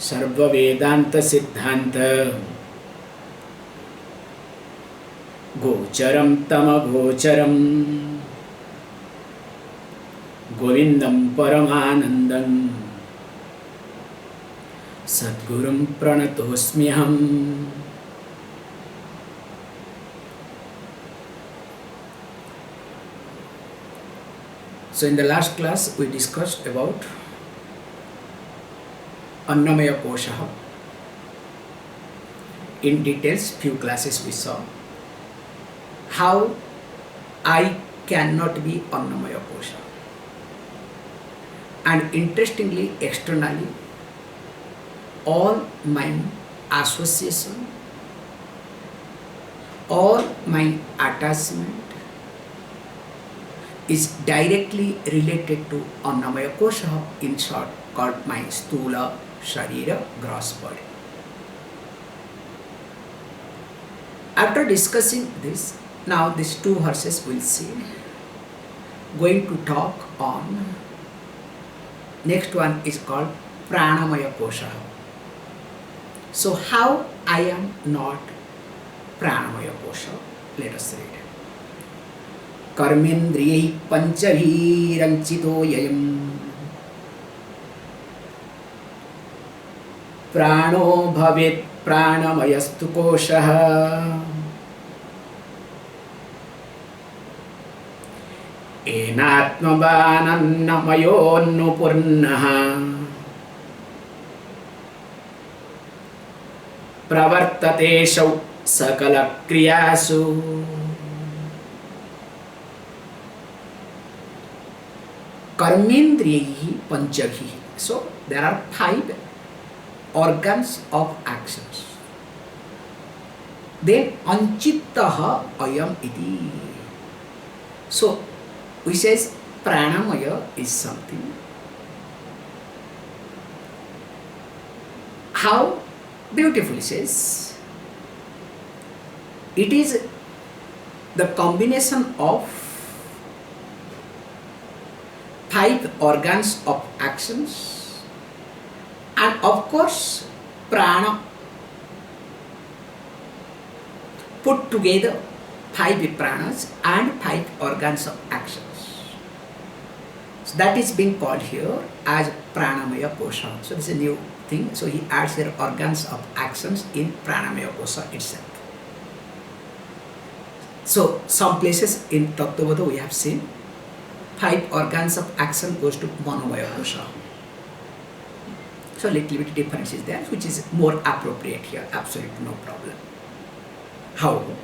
सर्व वेदांत सिद्धांत गोचरम तम गोचरम गोविंदम परमानंदम सद्गुरुं प्रणतोस्म्यहम्. So in the last class we discussed about Annamaya Kosha. In details, few classes we saw how I cannot be Annamaya Kosha. And interestingly, externally, all my association, all my attachment is directly related to Annamaya Kosha, in short called my Stula Sharira, gross body. After discussing this, now these two verses we'll see. Going to talk on, next one is called Pranamaya Kosha. So how I am not Pranamaya Kosha? Let us read. Karmendriyai panchabhirancito yayam prano bhavet pranamayastu koshaha enatmavanannamayonnupurnaha pravartate shau sakala kriyasu karmendriyahi panchabhi. So there are 5 organs of actions. Then anchittaha ayam iti. So we says pranamaya is something. How beautifully says it is the combination of 5 organs of actions, and of course prana put together 5 pranas and 5 organs of actions. So that is being called here as Pranamaya Kosha. So this is a new thing. So he adds here organs of actions in Pranamaya Kosha itself. So some places in Tattvavada we have seen 5 organs of action goes to Manomaya Kosha. So little bit difference is there, which is more appropriate here. Absolutely no problem. However,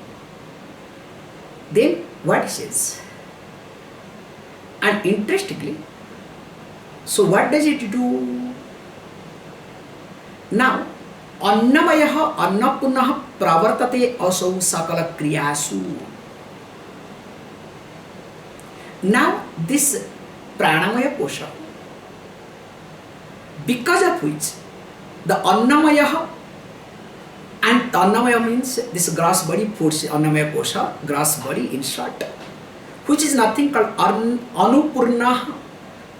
then what it says, and interestingly, so what does it do? Now, Annamayaha Annapurnaha pravartate asau sakala kriyasu. Now this Pranamaya Kosha, because of which the Annamaya, and Annamaya means this gross body puts Annamaya Kosha, gross body in short, which is nothing called Anupurna.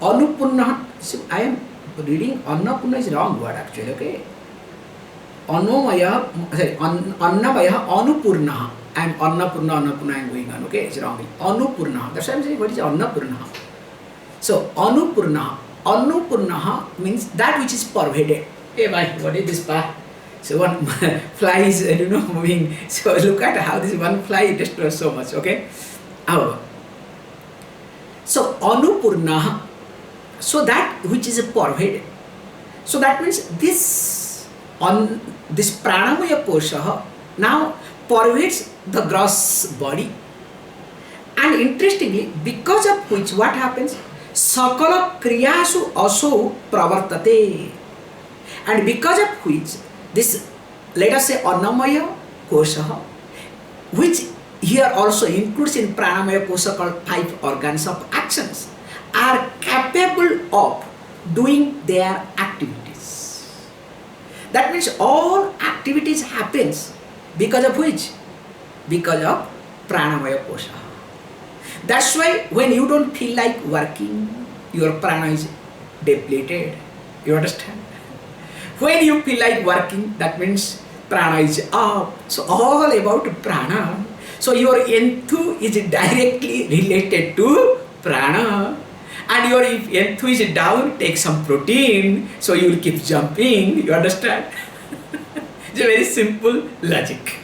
Anupurna, so I am reading Annapurna is wrong word actually, okay? Annamaya, sorry, Annamaya Anupurna. I am Annapurna, I am going on, okay? It's wrong. Anupurna. That's why I am saying what is Annapurna. So Anupurna. Annapurna means that which is pervaded. Hey, what is this path? So one fly is, moving. So look at how this one fly destroys so much, okay? However, so Anupurna, so that which is pervaded. So that means this Pranamaya Kosha now pervades the gross body. And interestingly, because of which what happens? Sakala kriyasu aso pravartate. And because of which this, let us say Annamaya Kosha, which here also includes in Pranamaya Kosha called 5 organs of actions, are capable of doing their activities. That means all activities happens because of which? Because of Pranamaya Kosha. That's why when you don't feel like working, your prana is depleted. You understand? When you feel like working, that means prana is up. So all about prana. So your enthu is directly related to prana. And your if enthu is down, take some protein, so you will keep jumping. You understand? It's a very simple logic.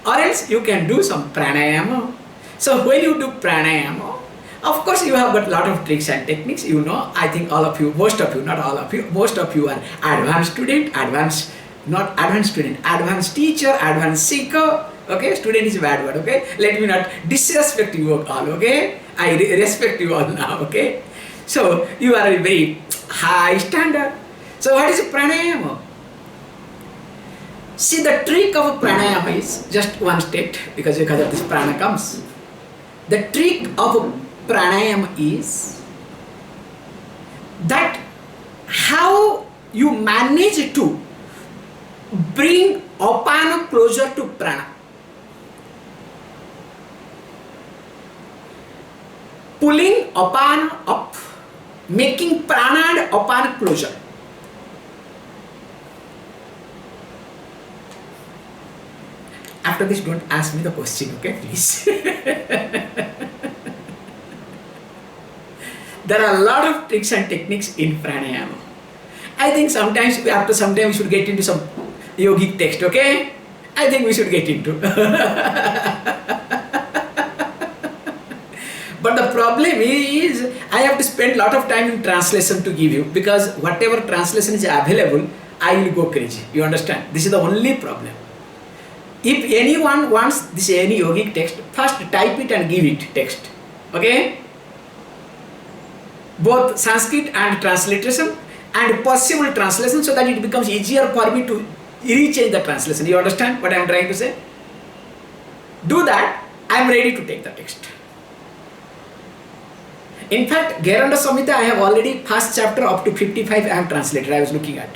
Or else you can do some pranayama. So when you do pranayama, of course you have got a lot of tricks and techniques. You know, I think all of you, most of you, not all of you, most of you are advanced student, not advanced student, advanced teacher, advanced seeker. Okay, student is a bad word, okay? Let me not disrespect you all, okay? I respect you all now, okay? So you are a very high standard. So what is pranayama? See, the trick of pranayama is just one state, because of this prana comes. The trick of pranayama is that how you manage to bring apana closer to prana. Pulling apana up, making prana and apana closer. After this, don't ask me the question, okay, please. There are a lot of tricks and techniques in pranayama. I think sometimes, after some time, we should get into some yogic text, okay? I think we should get into. But the problem is, I have to spend a lot of time in translation to give you, because whatever translation is available, I will go crazy. You understand? This is the only problem. If anyone wants this any yogic text, first type it and give it text. Okay? Both Sanskrit and transliteration and possible translation, so that it becomes easier for me to rechange the translation. You understand what I am trying to say? Do that, I am ready to take the text. In fact, Gheranda Samhita, I have already first chapter up to 55 I have translated, I was looking at.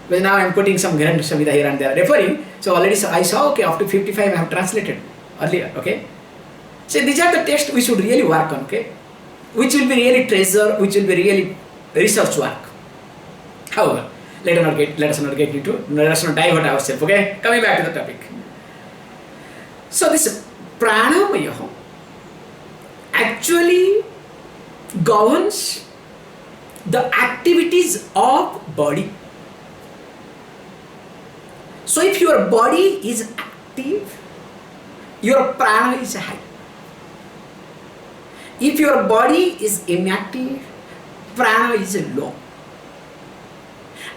But now I am putting some Gheranda Samhita here and there, referring. So already I saw, okay, up to 55 I have translated earlier, okay. So these are the texts we should really work on, okay. Which will be really treasure, which will be really research work. However, let us not divert ourselves, okay. Coming back to the topic. So this Pranamaya actually governs the activities of body. So if your body is active, your prana is high. If your body is inactive, prana is low.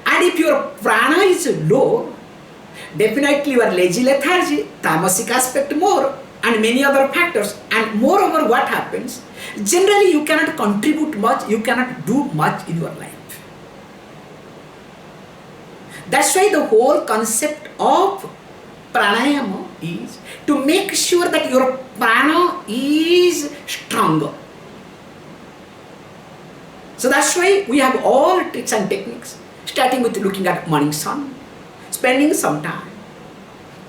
And if your prana is low, definitely your lazy lethargy, tamasic aspect more, and many other factors. And moreover, what happens? Generally, you cannot contribute much, you cannot do much in your life. That's why the whole concept of pranayama is to make sure that your prana is stronger. So that's why we have all tricks and techniques, starting with looking at morning sun, spending some time,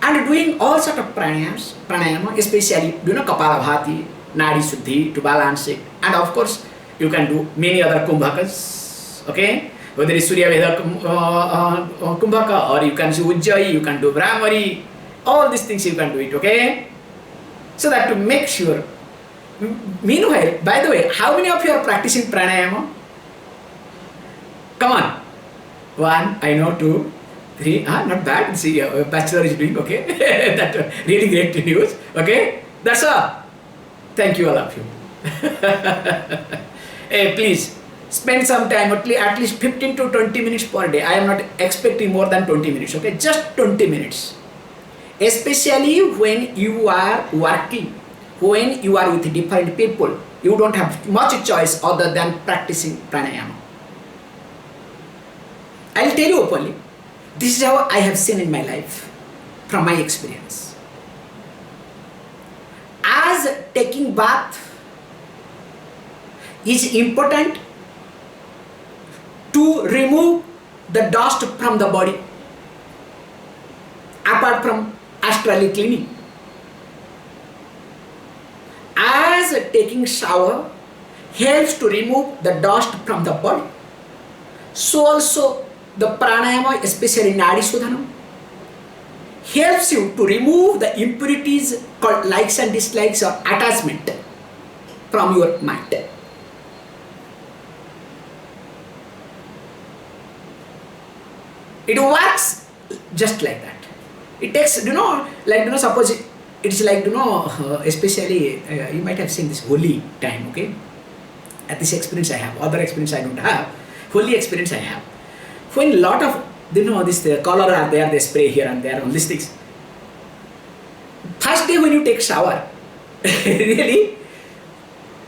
and doing all sort of pranayama, especially, Kapalabhati, Nadi Suddhi to balance it. And of course, you can do many other kumbhakas, okay? Whether it's Surya Veda kumbhaka, or you can do Ujjayi, you can do Brahmari, all these things you can do it, okay? So that to make sure. Meanwhile, by the way, how many of you are practicing pranayama? Come on. 1, I know, 2, 3, not bad. See, a bachelor is doing okay. That really great news. Okay, that's all. Thank you, all of you. Hey, please spend some time, at least 15 to 20 minutes per day. I am not expecting more than 20 minutes. Okay, just 20 minutes. Especially when you are working, when you are with different people, you don't have much choice other than practicing pranayama. I will tell you openly. This is how I have seen in my life, from my experience. As taking bath is important to remove the dust from the body, apart from astrally cleaning. As taking shower helps to remove the dust from the body, so also the pranayama, especially Nadi Sudhanam, helps you to remove the impurities called likes and dislikes or attachment from your mind. It works just like that. It takes, suppose it's like, especially you might have seen this holy time, okay? At this experience I have, other experience I don't have, holy experience I have. When lot of, the color are there, they spray here and there on these things. First day when you take shower, really,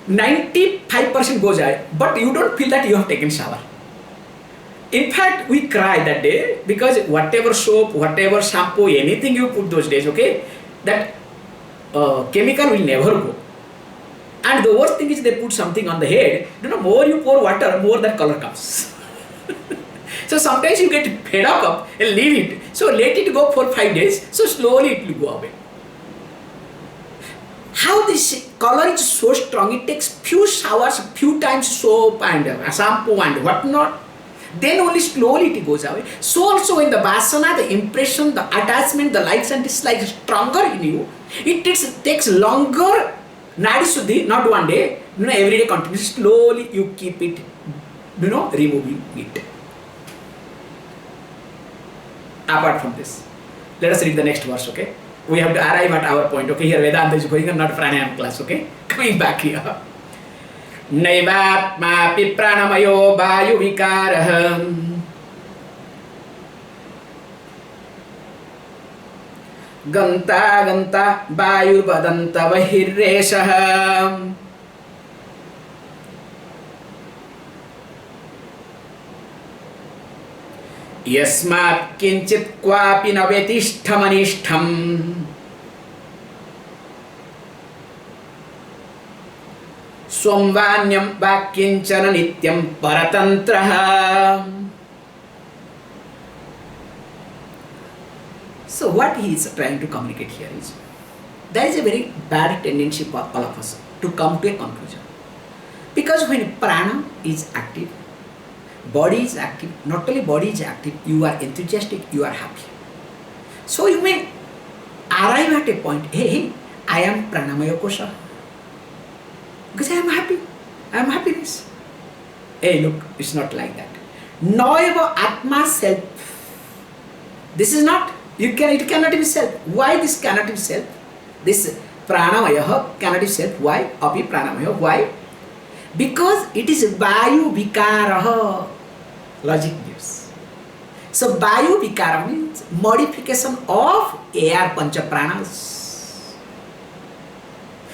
95% goes away, but you don't feel that you have taken shower. In fact, we cry that day because whatever soap, whatever shampoo, anything you put those days, okay, that chemical will never go. And the worst thing is they put something on the head, more you pour water, more that color comes. So sometimes you get fed up and leave it. So let it go for 5 days, so slowly it will go away. How this color is so strong, it takes few showers, few times soap and shampoo and whatnot. Then only slowly it goes away. So also in the vasana, the impression, the attachment, the likes and dislikes is stronger in you. It takes longer, Nadi Suddhi, not one day, every day continues. Slowly you keep it, removing it. Apart from this, let us read the next verse, okay? We have to arrive at our point, okay? Here Vedanta is going on, not pranayam class, okay? Coming back here. Naivatmapi pranamayo vayu vikaraham ganta ganta vayu vadanta vahirresaham yasmat kinchit kwapi navetishtham Swamvanyam vakinchana nityam paratantraha. So what he is trying to communicate here is, there is a very bad tendency for all of us to come to a conclusion. Because when prana is active, body is active, not only body is active, you are enthusiastic, you are happy. So you may arrive at a point, hey, I am Pranamaya Kosha. Because I am happy, I am happiness. Hey, look, it's not like that. Noeva Atma self. This is not, it cannot be self. Why this cannot be self? This Pranamaya cannot be self. Why? Api Pranamaya. Why? Because it is Vayu Vikaraha. Logic gives. So Vayu Vikara means modification of air Pancha Pranas.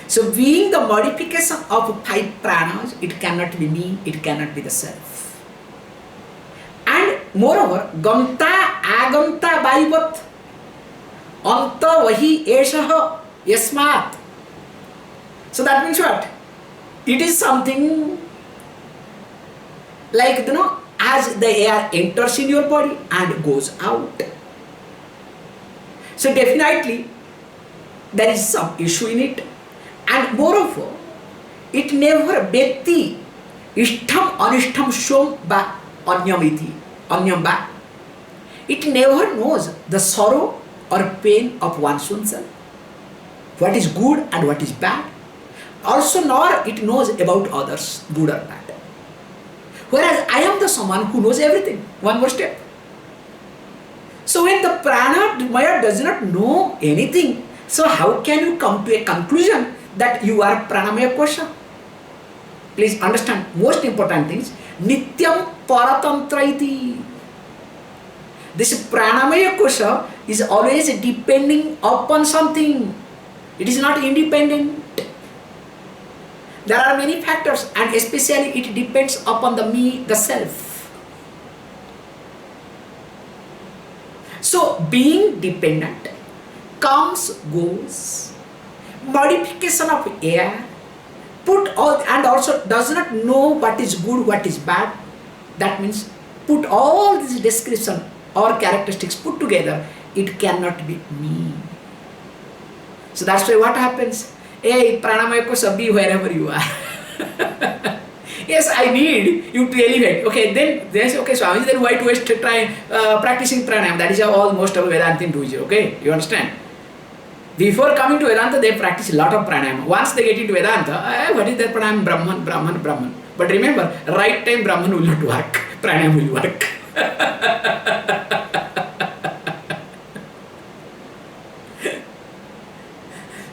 So being the modification of 5 pranas, it cannot be me, it cannot be the self. And moreover, Ganta Aganta Vayuvat Anta Vahi Eshaha Yasmat. So that means what? It is something like, as the air enters in your body and goes out. So definitely there is some issue in it. And moreover, it never Bhakti Ishtam Anishtam Shom Ba Anyamiti Anyamba. It never knows the sorrow or pain of one's own self. What is good and what is bad. Also nor it knows about others, good or bad. Whereas I am the someone who knows everything. One more step. So when the Pranamaya does not know anything, so how can you come to a conclusion that you are Pranamaya Kosha? Please understand, most important things, Nityam Paratantraiti. This Pranamaya Kosha is always depending upon something. It is not independent. There are many factors and especially it depends upon the me, the self. So being dependent comes, goes, modification of air, put all, and also does not know what is good, what is bad. That means put all these description or characteristics put together, it cannot be me. So that's why what happens? Hey, Pranamaya Kosha, be wherever you are. Yes, I need you to elevate. Okay, then they say, okay, Swamiji, then why to waste time practicing pranayama? That is how all most of Vedantin do it. Okay, you understand? Before coming to Vedanta, they practice a lot of pranayama. Once they get into Vedanta, what is that pranayama? Brahman, Brahman, Brahman. But remember, right time Brahman will not work. Pranayama will work.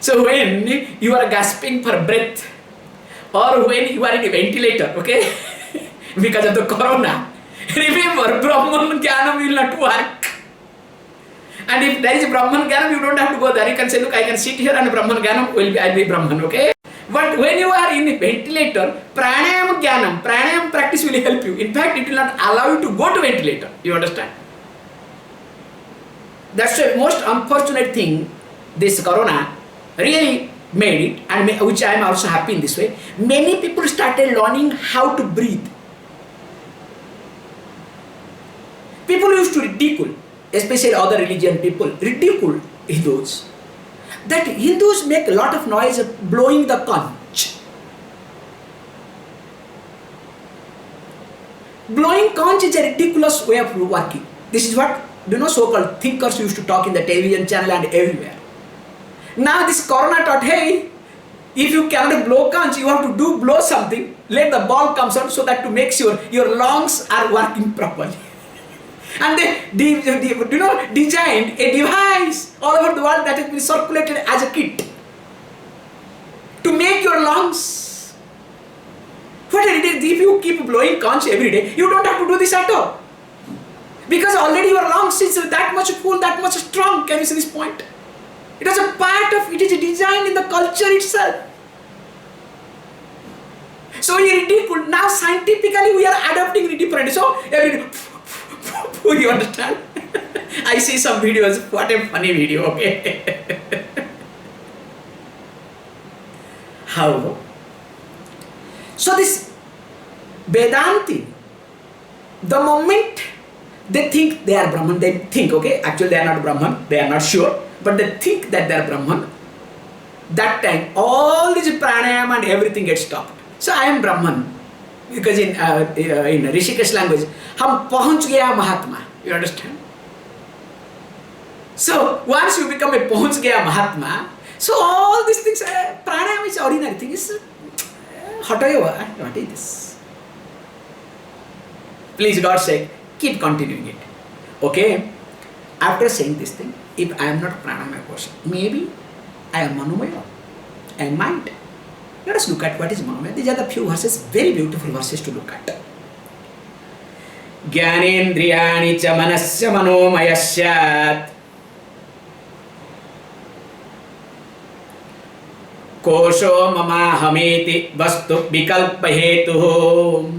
So when you are gasping for breath, or when you are in a ventilator, okay, because of the corona, remember, Brahman Jnana will not work. And if there is a Brahman Jnanam, you don't have to go there. You can say, look, I can sit here and Brahman Jnanam will be, I'll be Brahman, okay? But when you are in a ventilator, Pranayam Jnanam, Pranayam practice will help you. In fact, it will not allow you to go to ventilator. You understand? That's the most unfortunate thing this corona really made it, and which I am also happy in this way. Many people started learning how to breathe. People used to ridicule, especially other religion people, ridicule Hindus. That Hindus make a lot of noise of blowing the conch. Blowing conch is a ridiculous way of working. This is what so-called thinkers used to talk in the television channel and everywhere. Now this corona taught, hey, if you cannot blow conch, you have to blow something, let the ball comes out so that to make sure your lungs are working properly. And they designed a device all over the world that has been circulated as a kit to make your lungs. What it is, if you keep blowing conch every day, you don't have to do this at all. Because already your lungs is that much full, that much strong. Can you see this point? It is a part of, it is designed in the culture itself. So now scientifically we are adopting it differently. So every day, you understand? I see some videos, what a funny video, okay? How? So this Vedanti, the moment they think they are Brahman, they think, okay, actually they are not Brahman, they are not sure, but they think that they are Brahman. That time, all this pranayama and everything gets stopped. So I am Brahman. Because in Rishikesh language, hum pahunch gaya Mahatma. You understand? So once you become a pahunch gaya Mahatma, so all these things, pranayama is ordinary thing. What is this? Please, God's sake, keep continuing it. Okay? After saying this thing, if I am not Pranamaya Kosha, maybe I am Manomaya. I am mind. Let us look at what is Manomaya. These are the few verses, very beautiful verses to look at. Jnanendriyani cha manasya manomayasyat Kosho mama hameti vastu vikalpa hetuh.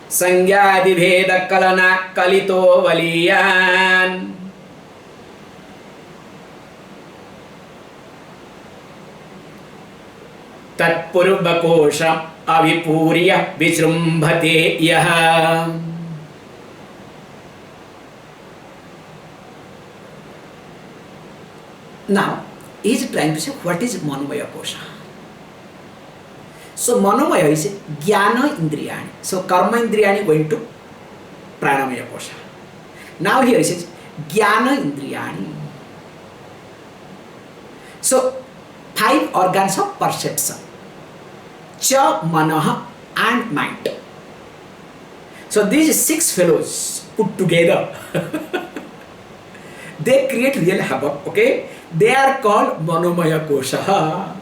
Sangyadi bheda kalana kalito valiyan. Tatpurva kosha avipurya visrumbhate yaha. Now, he is trying to say what is Manomaya Kosha. So, Manomaya is Jnana Indriyani. So, Karma Indriyani going to Pranamaya Kosha. Now, here he says Jnana Indriyani. So, 5 organs of perception. Cha, Manaha and mind. So, these 6 fellows put together, they create real havoc, okay? They are called Manomaya Kosha.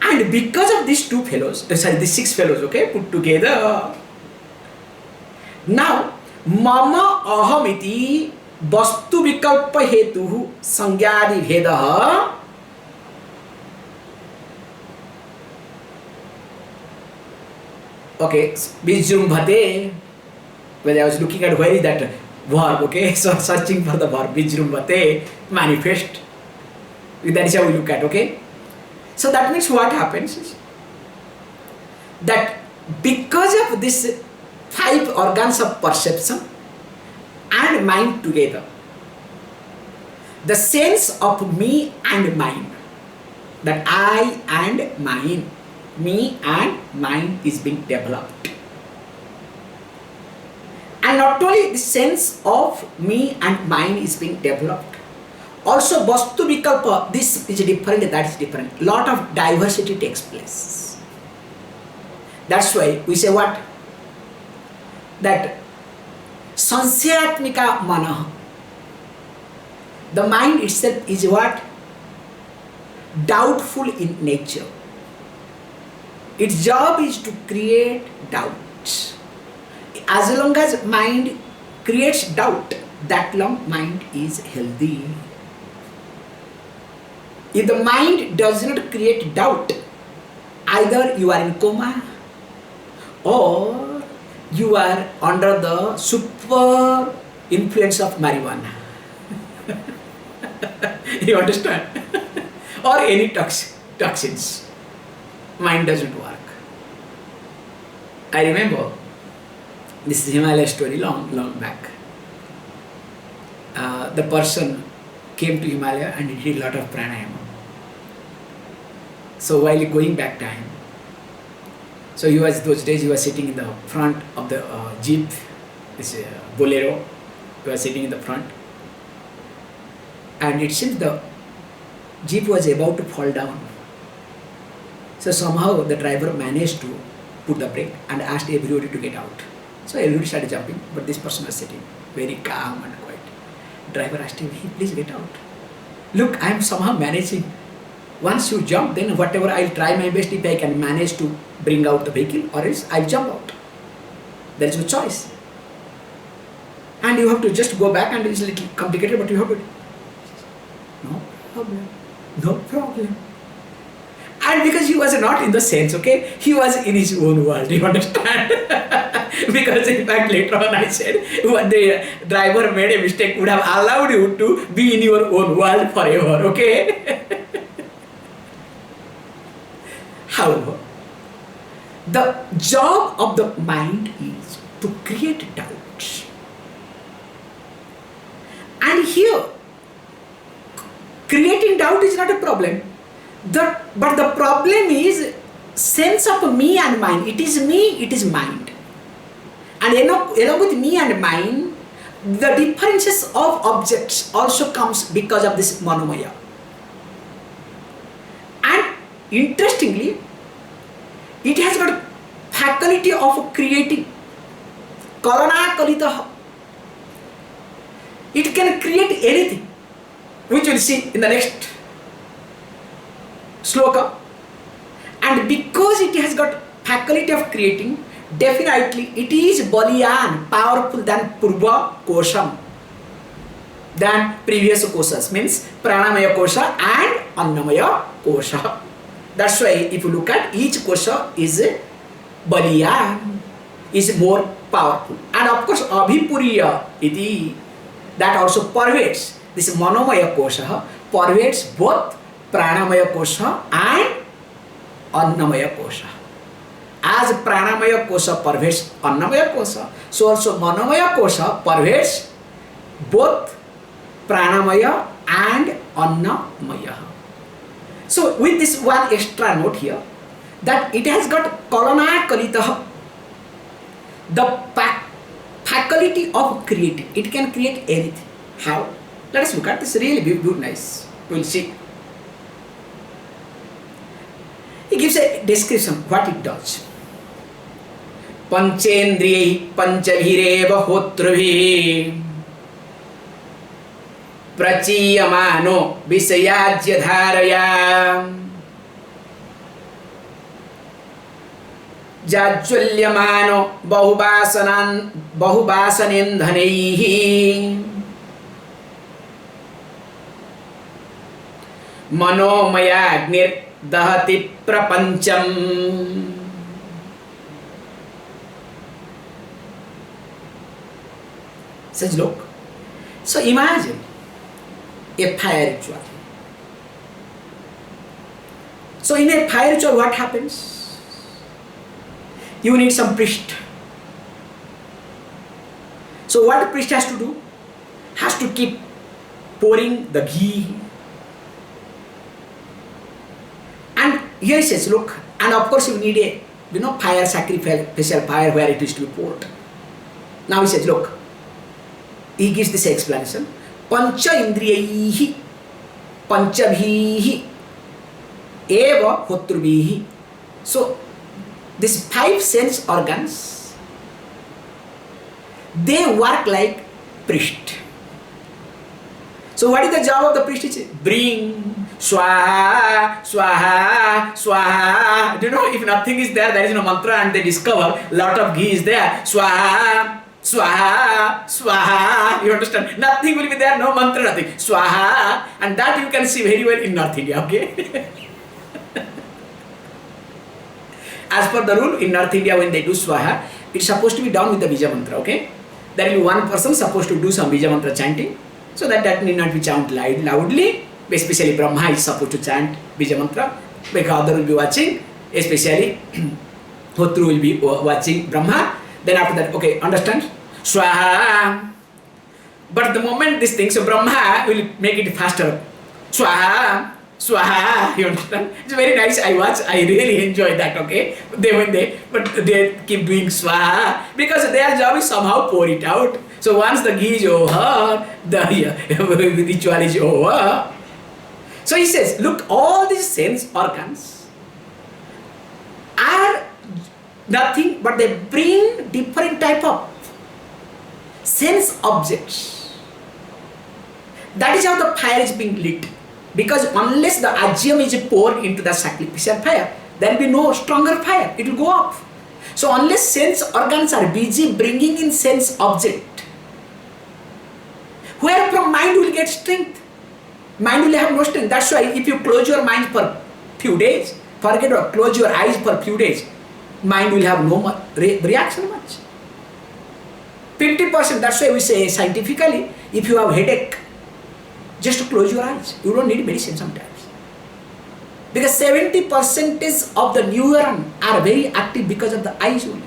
And because of these 2 fellows, these 6 fellows, okay, put together, now, Mama Ahamiti Vastu Vikalpa Hetuhu Sangyadi Vedaha. Okay, Vijrumbhate. When I was looking at where is that verb, okay, so searching for the verb Vijrumbhate, manifest. That is how we look at, okay. So that means what happens is that because of this 5 organs of perception and mind together, the sense of me and mine, that I and mine, me and mine is being developed. And not only the sense of me and mine is being developed, also Vastu Vikalpa, this is different, that is different. Lot of diversity takes place. That's why we say what? That Sansayatmika Mana, the mind itself is what? Doubtful in nature. Its job is to create doubts. As long as mind creates doubt, that long mind is healthy. If the mind does not create doubt, either you are in coma or you are under the super influence of marijuana. You understand? Or any toxins. Mind doesn't work. I remember this is Himalaya story long back. The person came to Himalaya and he did a lot of pranayama. So while going back time, so those days he was sitting in the front of the jeep, this bolero. He was sitting in the front, and it seems the jeep was about to fall down. So somehow the driver managed to put the brake and asked everybody to get out. So everybody started jumping, but this person was sitting very calm and quiet. Driver asked him, "Hey, please get out. Look, I am somehow managing. Once you jump, then whatever, I'll try my best if I can manage to bring out the vehicle, or else I'll jump out. There is no choice. And you have to just go back, and it's a little complicated, but you have to." No problem. No problem. And because he was not in the sense, okay, he was in his own world, you understand? Because in fact later on I said, what the driver made a mistake, would have allowed you to be in your own world forever, okay? However, the job of the mind is to create doubts. And here, creating doubt is not a problem. But the problem is sense of me and mine. It is me, it is mind. And along with me and mine, the differences of objects also comes because of this Manomaya. And interestingly, it has got faculty of creating. Kalana Kalitaha. It can create anything, which we'll see in the next sloka. And because it has got faculty of creating, definitely it is Baliyan, powerful than Purva Kosham, than previous Koshas, means Pranamaya Kosha and Annamaya Kosha. That's why if you look at each Kosha is Baliyan, is more powerful. And of course Abhipuriya iti, that also pervades, this Manomaya Kosha pervades both Pranamaya Kosha and Annamaya Kosha. As Pranamaya Kosha pervades Annamaya Kosha, so also Manomaya Kosha pervades both Pranamaya and Annamaya. So with this one extra note here, that it has got Kalana Kalitaha, the faculty of creating. It can create anything. How? Let us look at this. Really beautiful, nice. We'll see. He gives a description what it does. Panchendriyai panchabhireva hotrabhi prachiyamano visayajya dharaya jajwalyamano bahubasanendhanaihi manomayagnir dahati prapancham. Says, look, so imagine a fire ritual. So in a fire ritual, what happens? You need some priest. So what the priest has to do? Has to keep pouring the ghee. And here he says, look, and of course you need a fire, sacrificial fire where it is to be poured. Now he says, look, he gives this explanation. Pancha indriyaihi panchabhihi eva hotrubhihi. So these 5 sense organs, they work like priest. So what is the job of the priest? It's bring swaha, swaha, swaha. If nothing is there, there is no mantra, and they discover lot of ghee is there. Swaha, swaha, swaha. You understand? Nothing will be there, no mantra, nothing. Swaha, and that you can see very well in North India, okay? As per the rule in North India, when they do swaha, it's supposed to be done with the bija mantra, okay? There will be one person supposed to do some bija mantra chanting, so that need not be chanted loudly. Especially Brahma is supposed to chant bija mantra, because other will be watching, especially Hotru will be watching Brahma. Then after that, okay, understand? Swaha. But the moment this thing, so Brahma will make it faster. Swaha, swaha. You understand? It's very nice. I watch. I really enjoy that. Okay, but they keep doing swaha because their job is somehow pour it out. So once the ghee is over, the ritual is over. So he says, look, all these sense organs are nothing but they bring different type of sense objects. That is how the fire is being lit. Because unless the ajyam is poured into the sacrificial fire, there will be no stronger fire. It will go off. So unless sense organs are busy bringing in sense object, where from mind will get strength? Mind will have no strength. That's why if you close your mind for few days, forget or close your eyes for few days, mind will have no reaction much. 50%, that's why we say scientifically, if you have headache, just close your eyes. You don't need medicine sometimes. Because 70% of the neuron are very active because of the eyes only.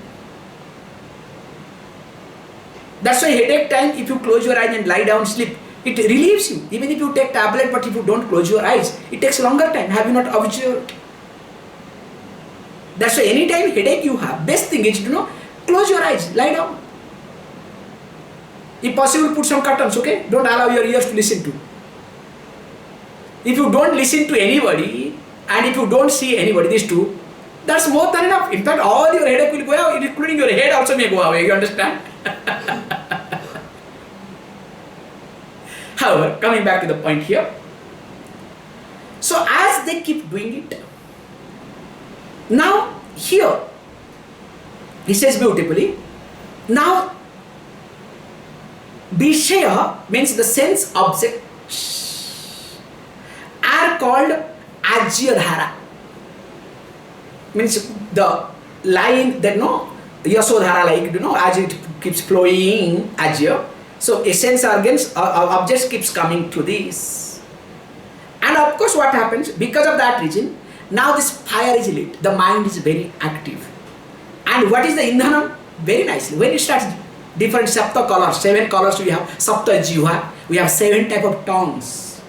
That's why headache time, if you close your eyes and lie down, sleep, it relieves you. Even if you take tablet, but if you don't close your eyes, it takes longer time. Have you not observed? That's why anytime headache you have, best thing is to close your eyes, lie down. If possible, put some curtains, okay? Don't allow your ears to listen to. If you don't listen to anybody, and if you don't see anybody, these two, that's more than enough. In fact, all your headache will go away, including your head also may go away, you understand? However, coming back to the point here, so as they keep doing it, now here, he says beautifully, now Vishaya means the sense objects are called Ajyadhara. Means the line that Yasodhara, like as it keeps flowing Ajya. So essence organs objects keeps coming to this. And of course what happens, because of that reason, now this fire is lit, the mind is very active. And what is the indhanam? Very nicely, when it starts different sapta colors, 7 colors we have, sapta jiva, we have 7 type of tongues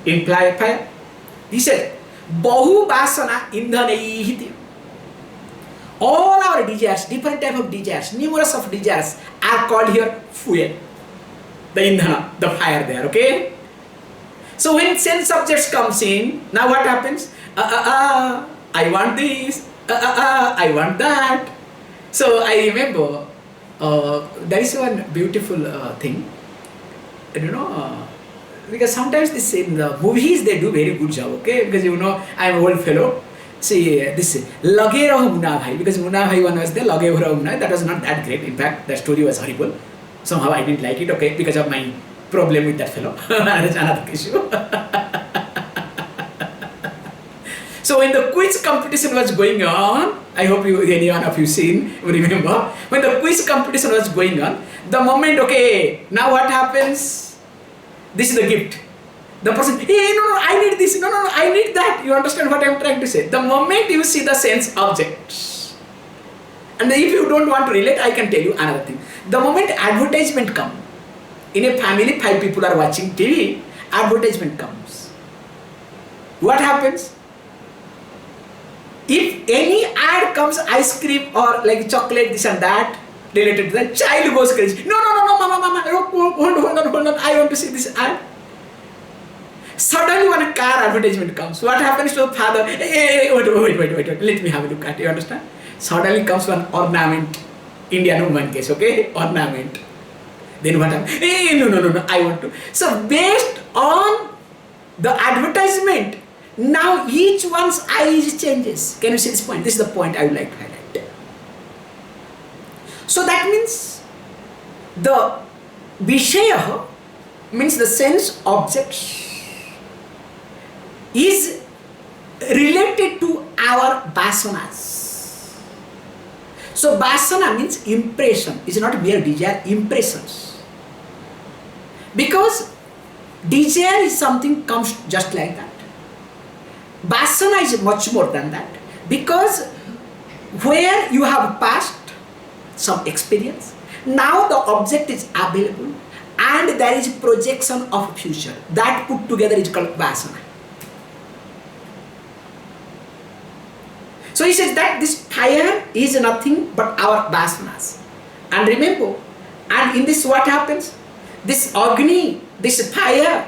in fire. He said, Bahu Vasana Indhanaihi. All our desires, different type of desires, numerous of desires are called here fuel. The indhana, the fire there, okay? So when sense objects comes in, now what happens? I want this, I want that. So I remember, there is one beautiful thing, because sometimes this in the movies they do very good job, okay? Because I am an old fellow. See, this Lage Raho Munna Bhai, because Munna Bhai one was there, Lage Raho Munna, that was not that great. In fact, the story was horrible. Somehow I didn't like it, okay, because of my problem with that fellow. That's another issue. So when the quiz competition was going on, I hope any one of you seen, remember, when the quiz competition was going on, the moment, okay, now what happens? This is the gift. The person, hey, no, I need this, no, I need that. You understand what I am trying to say? The moment you see the sense objects, and if you don't want to relate, I can tell you another thing. The moment advertisement comes, In a family, 5 people are watching TV, advertisement comes. What happens? If any ad comes, ice cream or like chocolate, this and that, related to that, child goes crazy. No, mama, hold on, I want to see this ad. Suddenly one car advertisement comes. What happens to the father? Hey, wait, let me have a look at it, you understand? Suddenly comes one ornament, Indian woman case, okay? Ornament. Then what happens? Hey, no, I want to. So based on the advertisement, now each one's eyes changes. Can you see this point? This is the point I would like to highlight. So that means the Vishaya means the sense object is related to our vasanas. So vasana means impression, is not mere desire, impressions. Because desire is something comes just like that. Vasana is much more than that. Because where you have passed some experience, now the object is available and there is projection of future. That put together is called vasana. So he says that this fire is nothing but our vasanas. And remember, and in this what happens? This Agni, this fire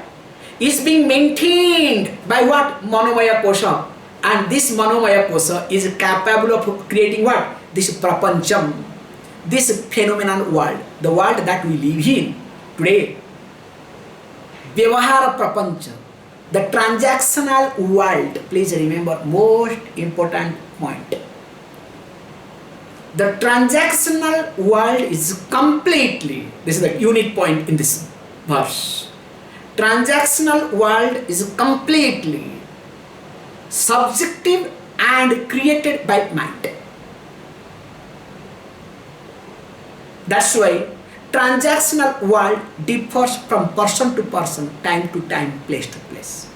is being maintained by what? Manomaya Kosha. And this Manomaya Kosha is capable of creating what? This Prapancham, this phenomenon world, the world that we live in today. Vyavahara Prapancha, the transactional world. Please remember, most important point. The transactional world is completely, this is the unique point in this verse. Transactional world is completely subjective and created by mind. That's why transactional world differs from person to person, time to time, place to place.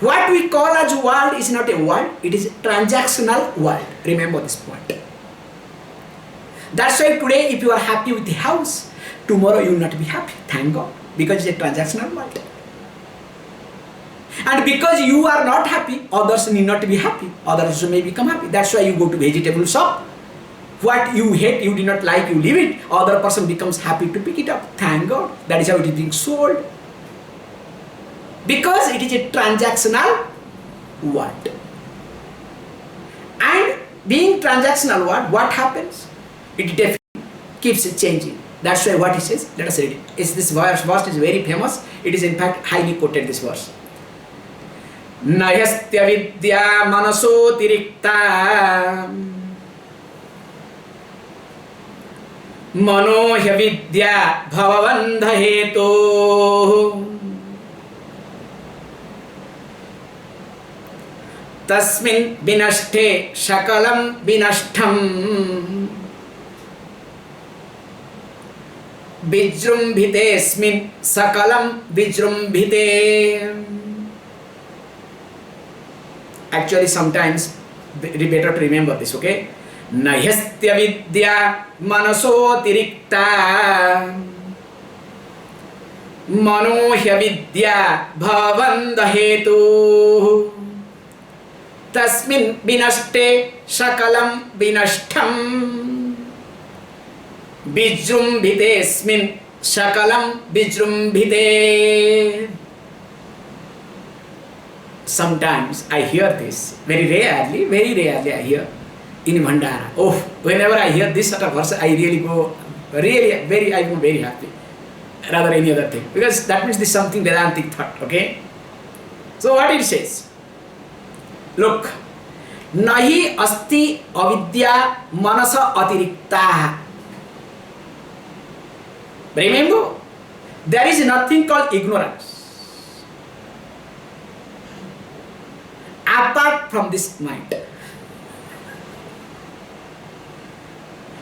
What we call as world is not a world, it is a transactional world. Remember this point. That's why today if you are happy with the house, tomorrow you will not be happy. Thank God. Because it's a transactional world. And because you are not happy, others need not be happy. Others may become happy. That's why you go to vegetable shop. What you hate, you did not like, you leave it. Other person becomes happy to pick it up. Thank God. That is how it is being sold. Because it is a transactional world. And being transactional world, what happens? It definitely keeps changing. That's why what he says, let us read it. This verse is very famous. It is in fact highly quoted, this verse. Nayastya vidya manaso tirikta manohya vidya bhavavandha heto tasmin vinashte shakalam vinashtham vijrumbhitesmin sakalam vijrumbhite. Actually sometimes better to remember this, okay? Nayastya vidya manaso tirikta manohya vidya bhavandha hetu tasmin vinashte shakalam vinashtham vijrumbhitesmin shakalam vijrumbhite. Sometimes I hear this, very rarely I hear in Bhandara. Oh, whenever I hear this sort of verse, I really go, I become very happy, rather any other thing. Because that means this is something Vedantic thought, okay? So what it says? Look, nahi asti avidya manasa atirikta. Remember, there is nothing called ignorance apart from this mind.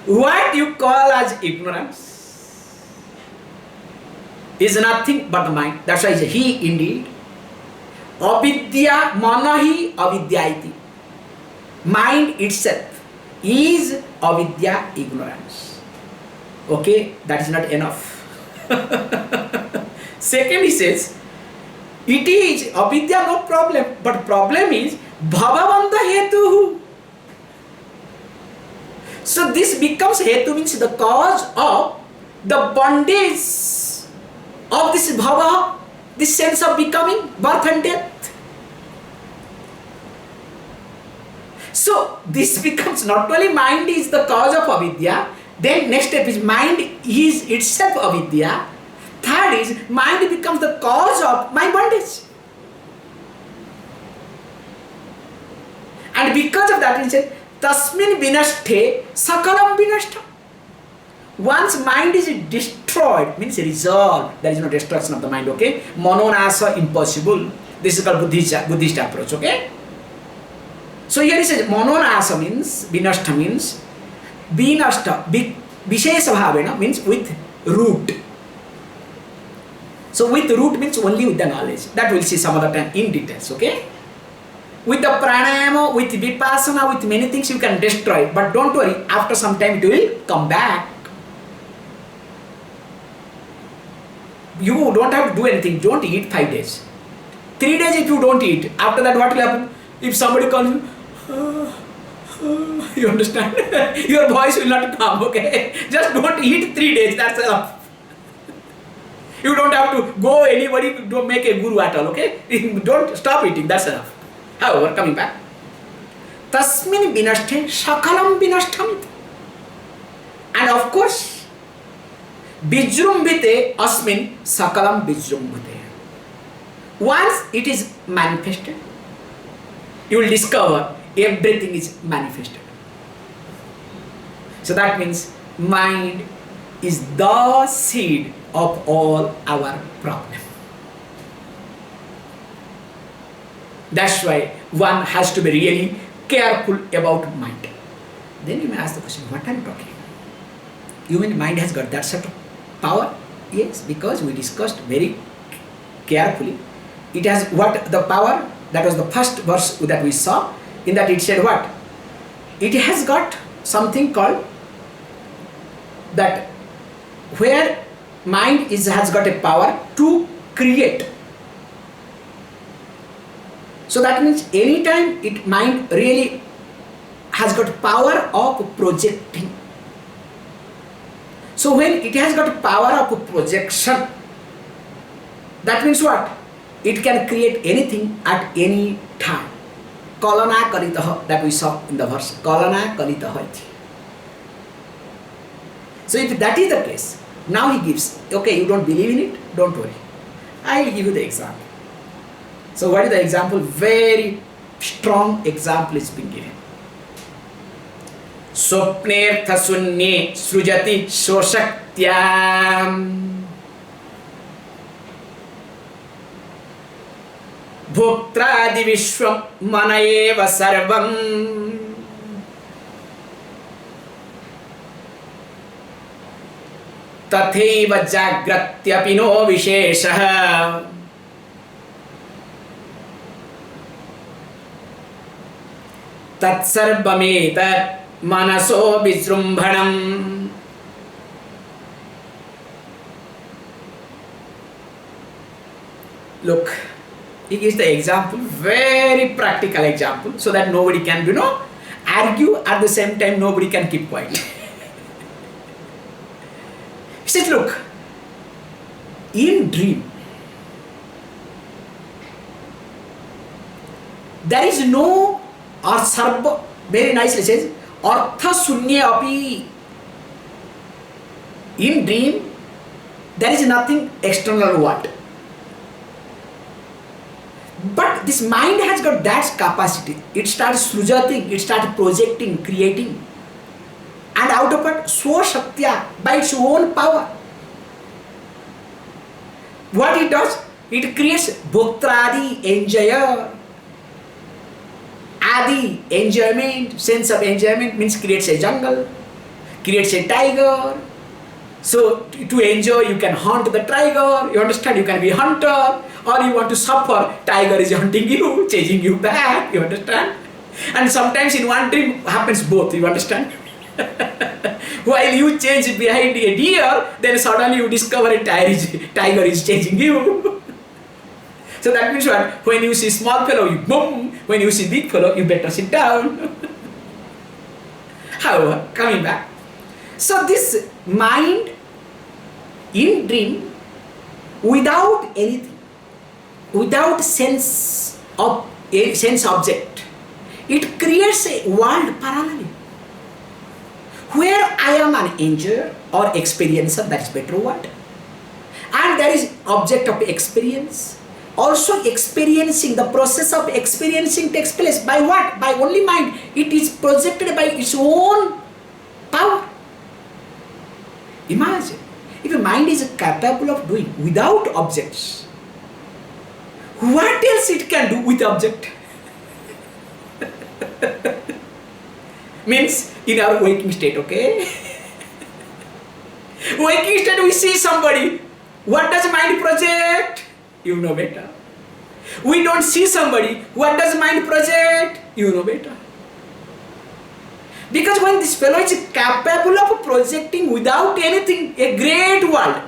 What you call as ignorance is nothing but the mind. That's why it's he indeed. Avidya manahi avidyayati. Mind itself is avidya, ignorance. Okay, that is not enough. Second, he says, it is avidya, no problem, but problem is bhavavanda hetu. So this becomes hetu, means the cause of the bondage of this bhava, this sense of becoming, birth and death. So this becomes not only mind is the cause of avidya, then next step is mind is itself avidya. Third is mind becomes the cause of my bondage. And because of that, he said, tasmin vinashthe sakalam vinashta. Once mind is destroyed, means resolved, there is no destruction of the mind, okay? Mononasa, impossible. This is called Buddhist approach, okay? So here he says, mononasa means, vinashta means, vinashta, vishesha bhavena means with root. So with root means only with the knowledge. That we'll see some other time in details, okay? With the pranayama, with vipassana, with many things you can destroy. But don't worry, after some time it will come back. You don't have to do anything. Don't eat 5 days. 3 days if you don't eat. After that what will happen? If somebody calls you, you understand? Your voice will not come, okay? Just don't eat 3 days, that's enough. You don't have to go anybody, don't make a guru at all, okay? Don't stop eating, that's enough. However, coming back. Tasmin vinashthe sakalam vinashtam. And of course, vijrumbhite asmin sakalam vijrumbhite. Once it is manifested, you will discover everything is manifested. So that means mind is the seed of all our problems. That's why one has to be really careful about mind. Then you may ask the question, what are you talking about? You mean mind has got that sort of power? Yes, because we discussed very carefully. It has what the power, that was the first verse that we saw. In that it said what? It has got something called that where mind has got a power to create. So that means anytime mind really has got power of projecting. So when it has got power of projection, that means what? It can create anything at any time. Kalana kalitaha, that we saw in the verse. Kalana kalitaha. So if that is the case, now he gives, okay, you don't believe in it, don't worry. I will give you the example. So what is the example? Very strong example is being given. Swapnertha sunye srujati soshakyam bhoktradi vishwam manayeva sarvam tatheva jagratyapino visheshaha tatsarvametat manaso visrumbhanam. Look, he gives the example, very practical example, so that nobody can, argue, at the same time nobody can keep quiet. He said, look, in dream, there is no, or sarva, very nicely says, artha sunya api. In dream, there is nothing external world. But this mind has got that capacity. It starts srujating, it starts projecting, creating. And out of it, swashaktya, by its own power. What it does? It creates bhoktradi, enjoyer. Adi, enjoyment, sense of enjoyment means creates a jungle, creates a tiger. So to enjoy, you can hunt the tiger, you understand, you can be a hunter, or you want to suffer, tiger is hunting you, chasing you back, you understand. And sometimes in one dream happens both, you understand? While you change behind a deer, then suddenly you discover a tiger is chasing you. So that means what? When you see small fellow, you boom. When you see big fellow, you better sit down. However, coming back. So this mind in dream, without anything, without sense object, it creates a world parallel where I am an enjoyer or experiencer, that is better word, and there is object of experience. Also experiencing, the process of experiencing takes place by what? By only mind. It is projected by its own power. Imagine, if a mind is capable of doing without objects, what else it can do with object? Means in our waking state, okay? Waking state, we see somebody. What does mind project? You know better. We don't see somebody. What does mind project? You know better. Because when this fellow is capable of projecting without anything a great world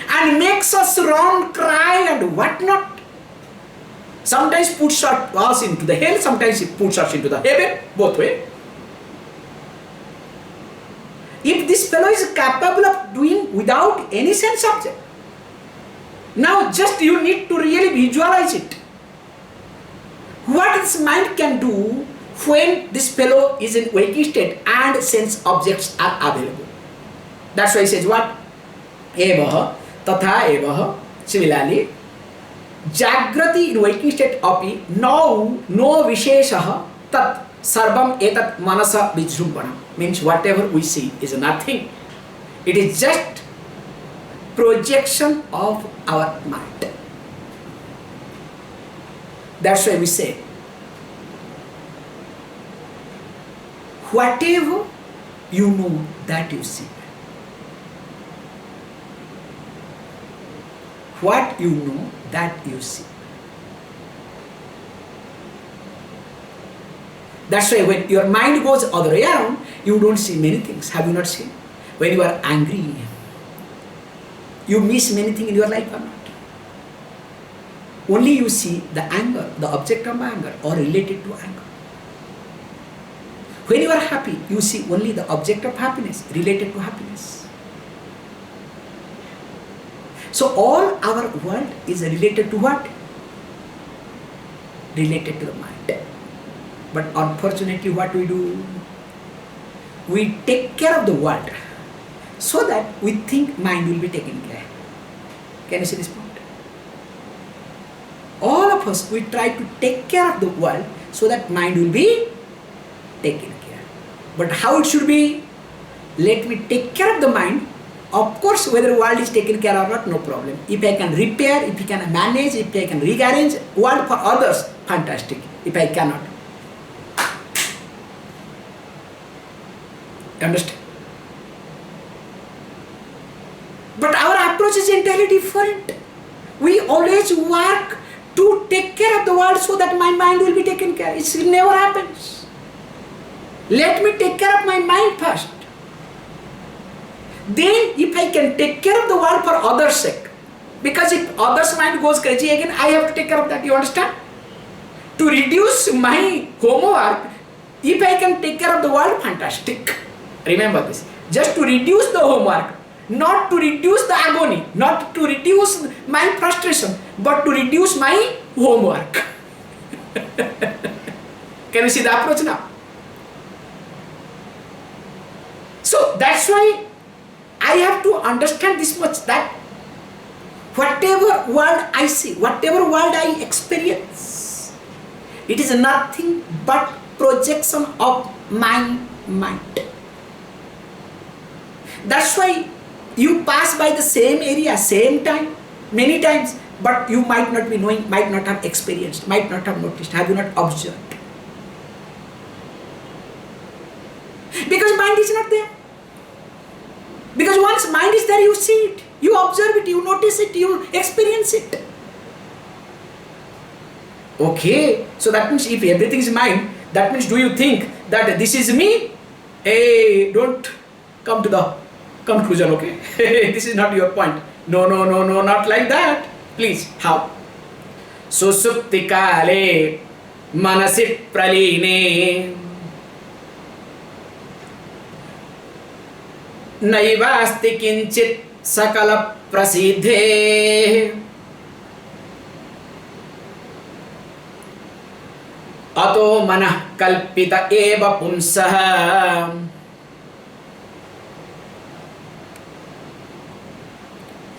and makes us run, cry and whatnot, sometimes puts us into the hell, sometimes it puts us into the heaven, both way. If this fellow is capable of doing without any sense object, now just you need to really visualize it. What this mind can do when this fellow is in waking state and sense objects are available. That's why he says what? Evaha, tatha evaha. Similarly, Jagrati in waking state api no visheshaha tat sarvam etat manasa vijrumbana. Means whatever we see is nothing. It is just projection of our mind. That's why we say, whatever you know, that you see. What you know, that you see. That's why when your mind goes other way around, you don't see many things. Have you not seen? When you are angry, you miss many things in your life or not? Only you see the anger, the object of anger or related to anger. When you are happy, you see only the object of happiness, related to happiness. So all our world is related to what? Related to the mind. But unfortunately what we do? We take care of the world so that we think mind will be taken care. Can you see this point? All of us, we try to take care of the world so that mind will be taken care. But how it should be? Let me take care of the mind. Of course, whether the world is taken care of or not, no problem. If I can repair, if I can manage, if I can rearrange world for others, fantastic. If I cannot. Understand? But our approach is entirely different. We always work to take care of the world so that my mind will be taken care. It never happens. Let me take care of my mind first. Then if I can take care of the world for others' sake, because if others' mind goes crazy again, I have to take care of that, you understand? To reduce my homework, if I can take care of the world, fantastic. Remember this. Just to reduce the homework, not to reduce the agony, not to reduce my frustration, but to reduce my homework. Can you see the approach now? So that's why I have to understand this much, that whatever world I see, whatever world I experience, it is nothing but projection of my mind. That's why you pass by the same area, same time, many times, but you might not be knowing, might not have experienced, might not have noticed, have you not observed? Because mind is not there. Because once mind is there, you see it, you observe it, you notice it, you experience it. Okay, so that means if everything is mind, that means do you think that this is me? Hey, don't come to the conclusion, okay? This is not your point. No, no, no, no, not like that. Please, how? Susupti kale manasi praline naivasti kinchit sakala prasidhe ato manah kalpita eva punsah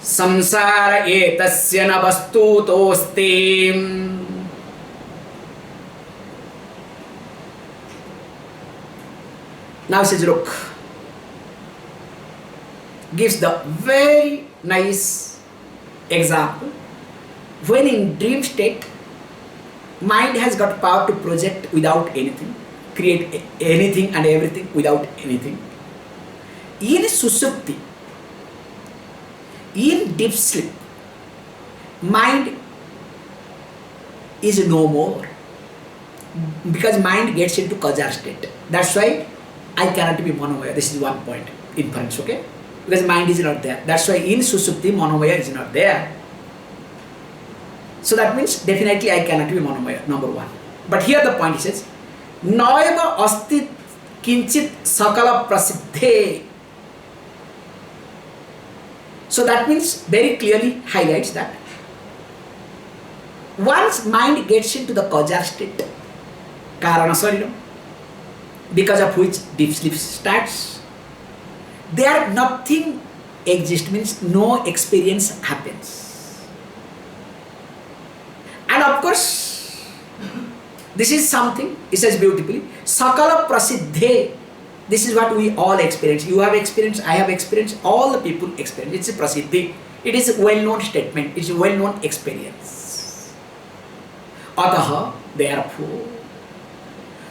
samsara etasya na vastutosti. Now says look, gives the very nice example. When in dream state, mind has got power to project without anything, create anything and everything without anything. In susupti, in deep sleep, mind is no more, because mind gets into Kosha state. That's why I cannot be monomaya. This is one point, inference, okay? Because mind is not there. That's why in susupti, monomaya is not there. So that means definitely I cannot be monomaya, number one. But here the point says, Naeva asti kinchit sakala prasiddhe. So that means very clearly highlights that once mind gets into the Kosha state, karana sarinam, because of which deep sleep starts, there nothing exists, means no experience happens. And of course, this is something, it says beautifully, sakala prasiddhe. This is what we all experience. You have experienced, I have experienced, all the people experience. It's a prasiddhi. It is a well-known statement. It's a well-known experience. Ataha, therefore,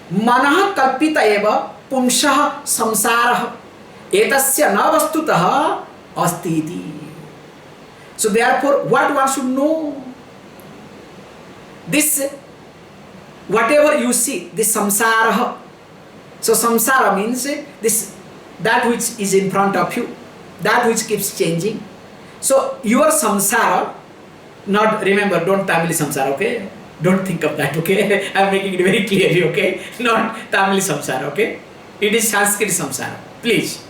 manah kalpita eva punshaha samsaraha etasya na vastutaha astiti. So therefore, what one should know? This, whatever you see, this samsaraha. So samsara means this, that which is in front of you, that which keeps changing. So your samsara, not, remember, don't Tamil samsara, okay? Don't think of that, okay? I am making it very clearly, okay? Not Tamil samsara, okay? It is Sanskrit samsara, please.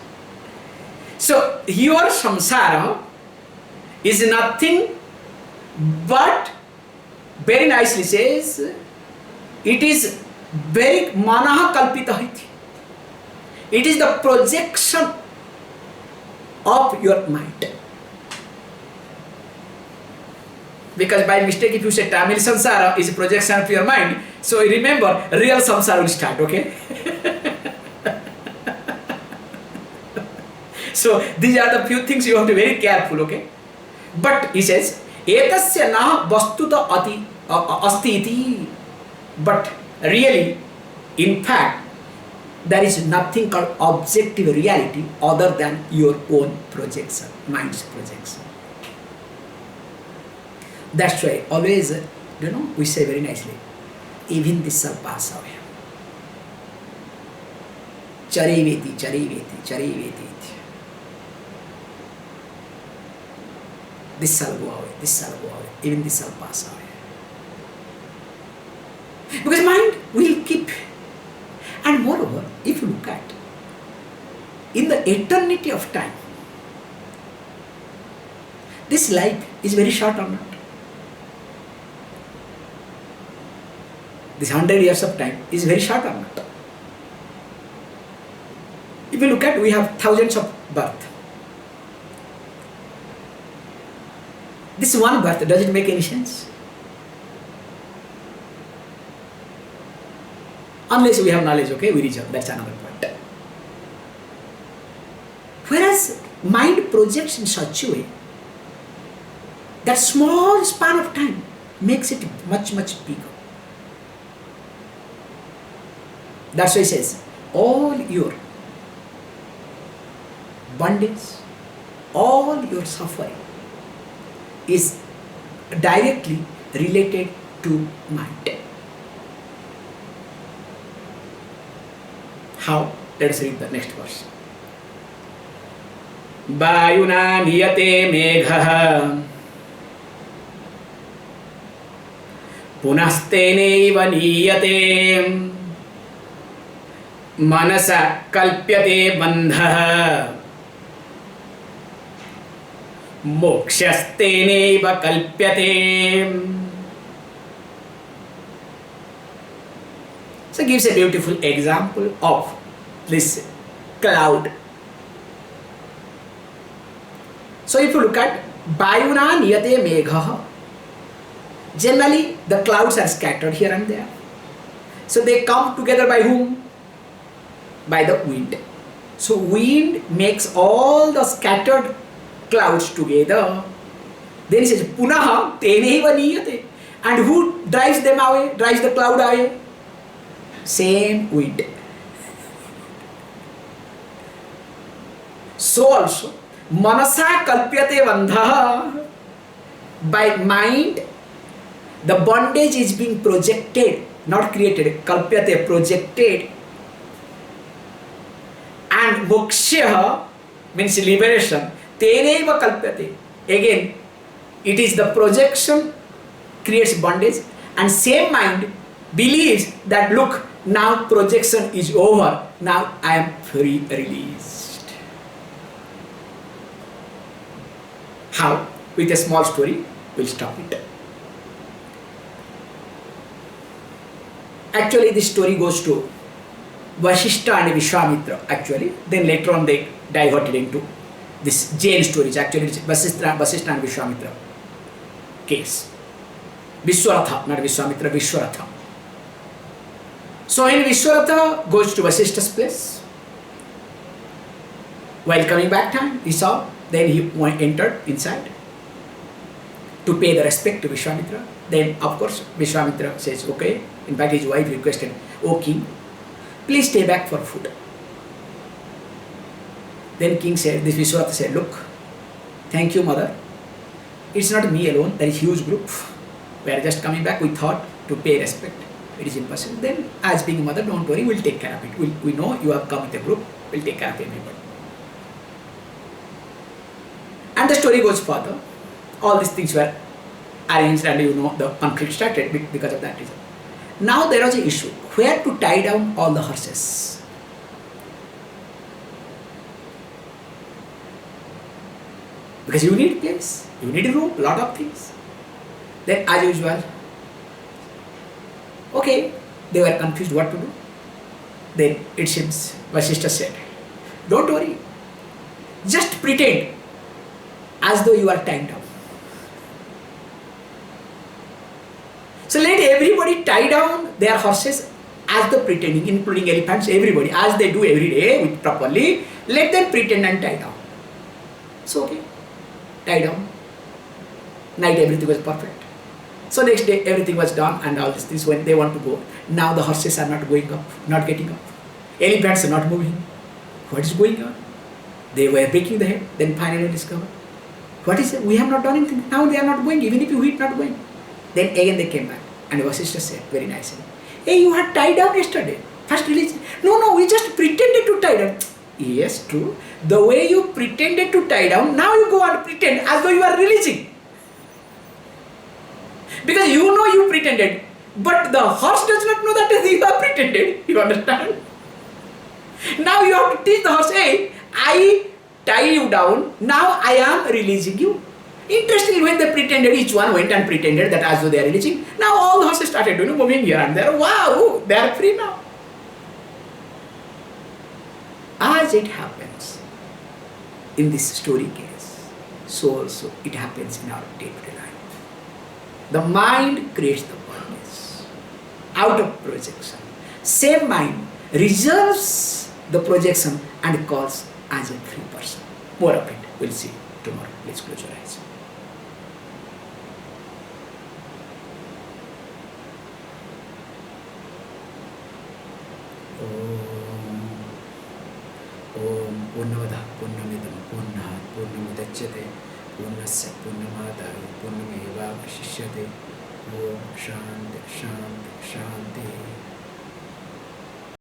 So your samsara is nothing but, very nicely says, it is very manaha kalpita iti. It is the projection of your mind. Because by mistake, if you say Tamil samsara is a projection of your mind, so remember, real samsara will start, okay? So these are the few things you have to be very careful, okay? But he says, etasya na vastuta asti iti. But really, in fact, there is nothing called objective reality other than your own projection, mind's projection. That's why always, we say very nicely, even this shall pass away. Chariveti, chariveti, chariveti. This shall go away, this shall go away, even this shall pass away. Because mind will keep. And moreover, if you look at, in the eternity of time, this life is very short or not? This 100 years of time is very short or not? If you look at, we have thousands of births. This one birth, does it make any sense? Unless we have knowledge, okay, we reach out. That's another point. Whereas mind projects in such a way that small span of time makes it much, much bigger. That's why he says, all your bondage, all your suffering is directly related to mind. How? Let us read the next verse. Vayuna niyate meghah punastenaiva niyate manasa kalpyate bandhah mokshastenaiva kalpyate. So gives a beautiful example of this cloud. So if you look at Vayuna niyate megha, generally the clouds are scattered here and there. So they come together by whom? By the wind. So wind makes all the scattered clouds together. Then it says punaha tenaiva niyate. And who drives them away? Drives the cloud away? Same wind. So also manasa kalpyate bandha, by mind the bondage is being projected, not created. Kalpyate, projected. And moksha means liberation. Tenaiva kalpyate, again it is the projection creates bondage, and same mind believes that look, now projection is over, now I am free, released. How? With a small story, we'll stop it. Actually this story goes to Vasishtha and Vishwamitra actually, then later on they diverted into this Jain stories. Actually it's Vasishtha and Vishwamitra case. Vishwaratha, not Vishwamitra, Vishwaratha. So when Vishwaratha goes to Vasishtha's place, while coming back time, he saw, then he entered inside to pay the respect to Vishwamitra. Then of course Vishwamitra says, okay. In fact his wife requested, O king, please stay back for food. Then king said, this Vishwaratha said, look, thank you mother. It's not me alone, there is a huge group. We are just coming back, we thought to pay respect. It is impossible. Then as being a mother, don't worry, we'll take care of it. We know you have come with a group, we'll take care of everybody. And the story goes further. All these things were arranged and you know the conflict started because of that reason. Now there was an issue, where to tie down all the horses. Because you need place, you need a room, lot of things. Then as usual, okay, they were confused what to do. Then it seems Vasishtha said, don't worry, just pretend as though you are tying down. So let everybody tie down their horses as the pretending, including elephants, everybody, as they do every day with properly, let them pretend and tie down. So okay, tie down. Night everything was perfect. So next day everything was done and all these things when they want to go. Now the horses are not going up, not getting up. Elephants are not moving. What is going on? They were breaking the head, then finally discovered. What is it? We have not done anything. Now they are not going, even if you eat, not going. Then again they came back and Vasishtha said very nicely, hey, you had tied down yesterday. First religion. No, we just pretended to tie down. Yes, true. The way you pretended to tie down, now you go and pretend as though you are releasing. Because you know you pretended, but the horse does not know that you have pretended. You understand? Now you have to teach the horse, hey, I tie you down, now I am releasing you. Interestingly, when they pretended, each one went and pretended that as though they are releasing. Now all the horses started moving here and there. Wow, they are free now. As it happens in this story case, so also it happens in our day-to-day life. The mind creates the bondage out of projection. Same mind reserves the projection and calls as a free person. More of it we'll see tomorrow. Please close your eyes. Om Purnamada Purnamidam Purnahat Purnamudachyate Purnasya Purnamada Purnameva Vashishyate Om Shanti Shanti Shanti.